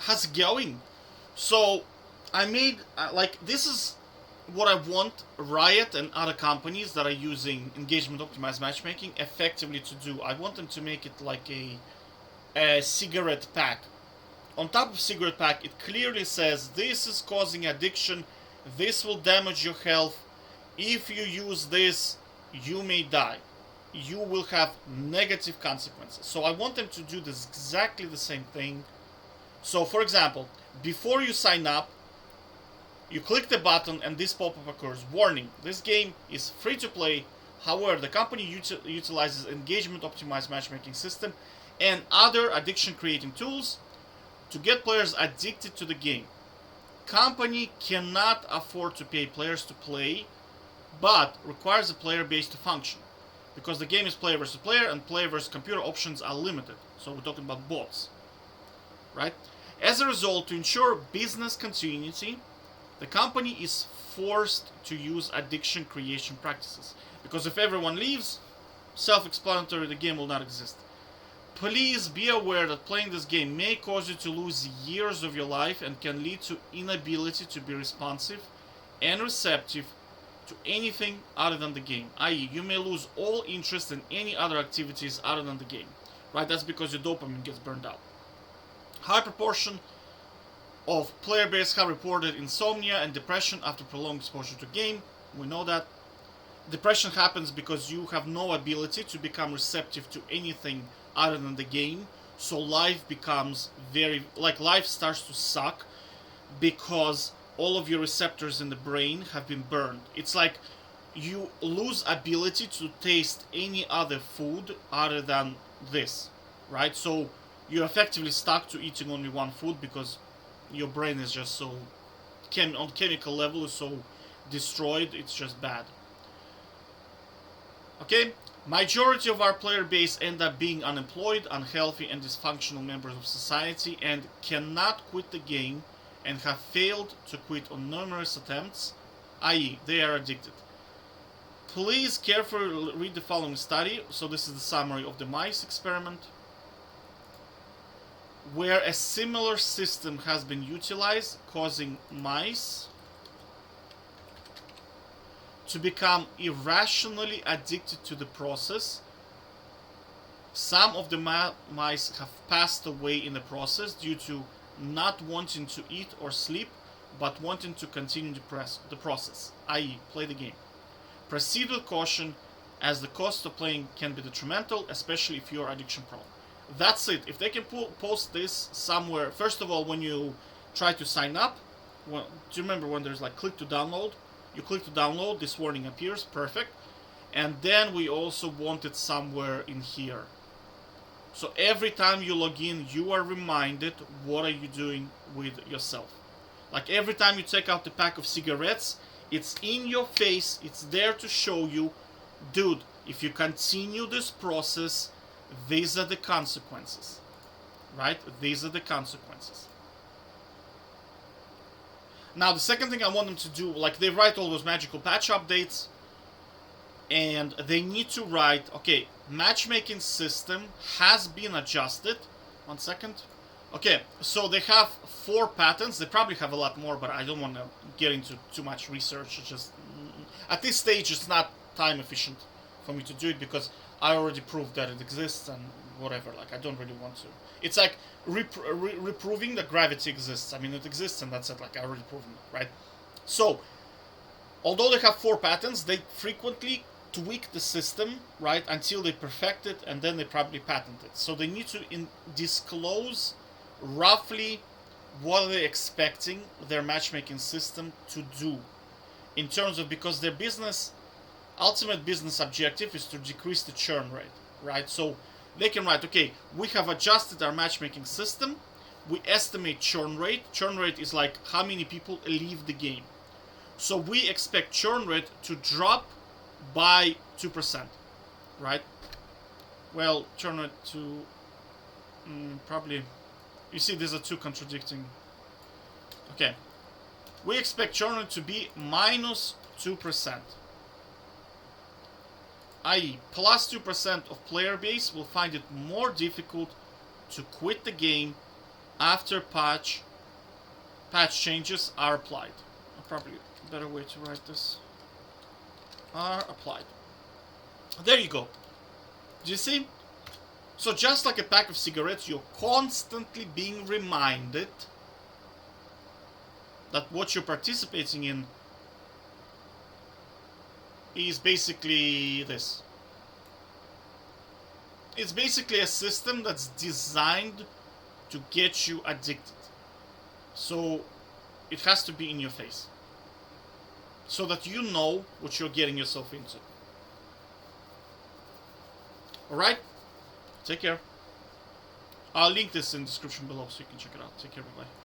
how's it going? So I made like this is what I want Riot and other companies that are using engagement optimized matchmaking effectively to do. I want them to make it like a cigarette pack. On top of cigarette pack, it clearly says this is causing addiction, this will damage your health. If you use this, you may die. You will have negative consequences. So I want them to do this exactly the same thing. So for example, before you sign up, you click the button and this pop-up occurs. Warning, this game is free to play. However, the company utilizes engagement optimized matchmaking system and other addiction creating tools to get players addicted to the game. Company cannot afford to pay players to play, but requires the player base to function. Because the game is player versus player and player versus computer options are limited. So we're talking about bots. Right? As a result, to ensure business continuity, the company is forced to use addiction creation practices. Because if everyone leaves, self-explanatory, the game will not exist. Please be aware that playing this game may cause you to lose years of your life and can lead to inability to be responsive and receptive to anything other than the game. I.e., you may lose all interest in any other activities other than the game. Right? That's because your dopamine gets burned out. High proportion of player base have reported insomnia and depression after prolonged exposure to game. We know that. Depression happens because you have no ability to become receptive to anything other than the game. So life becomes life starts to suck because all of your receptors in the brain have been burned. It's like you lose ability to taste any other food other than this, right? So you're effectively stuck to eating only one food because your brain is just so on chemical level is so destroyed. It's just bad. Okay, majority of our player base end up being unemployed, unhealthy, and dysfunctional members of society and cannot quit the game and have failed to quit on numerous attempts, i.e., they are addicted. Please carefully read the following study. So this is the summary of the mice experiment, where a similar system has been utilized, causing mice to become irrationally addicted to the process. Some of the mice have passed away in the process due to not wanting to eat or sleep, but wanting to continue the process, i.e., play the game. Proceed with caution, as the cost of playing can be detrimental, especially if you're addiction prone. That's it. If they can post this somewhere, first of all, when you try to sign up, do you remember when there's like click to download? You click to download, this warning appears, perfect. And then we also want it somewhere in here. So every time you log in, you are reminded what are you doing with yourself. Like every time you take out the pack of cigarettes, it's in your face, it's there to show you, dude, if you continue this process, these are the consequences. Right? These are the consequences. Now, the second thing I want them to do, like they write all those magical patch updates, and they need to write, okay, matchmaking system has been adjusted. 1 second. Okay, so they have 4 patents. They probably have a lot more, but I don't want to get into too much research. It's just, at this stage, it's not time efficient for me to do it because I already proved that it exists and whatever. Like, I don't really want to. It's like reproving that gravity exists. I mean, it exists and that's it. Like, I already proven it, right? So, although they have 4 patents, they frequently tweak the system, right, until they perfect it, and then they probably patent it. So they need to disclose roughly what are they expecting their matchmaking system to do in terms of, because their ultimate business objective is to decrease the churn rate, right? So they can write, okay, we have adjusted our matchmaking system, we estimate churn rate. Churn rate is like how many people leave the game. So we expect churn rate to drop by 2%, right? Well, churn rate to probably, you see these are 2 contradicting. Okay, we expect churn rate to be minus 2%, i.e. plus 2% of player base will find it more difficult to quit the game after patch changes are applied. Probably a better way to write this. Are applied. There you go. Do you see? So just like a pack of cigarettes, you're constantly being reminded that what you're participating in is basically this. It's basically a system that's designed to get you addicted. So it has to be in your face. So that you know what you're getting yourself into. Alright? Take care. I'll link this in the description below so you can check it out. Take care, bye-bye.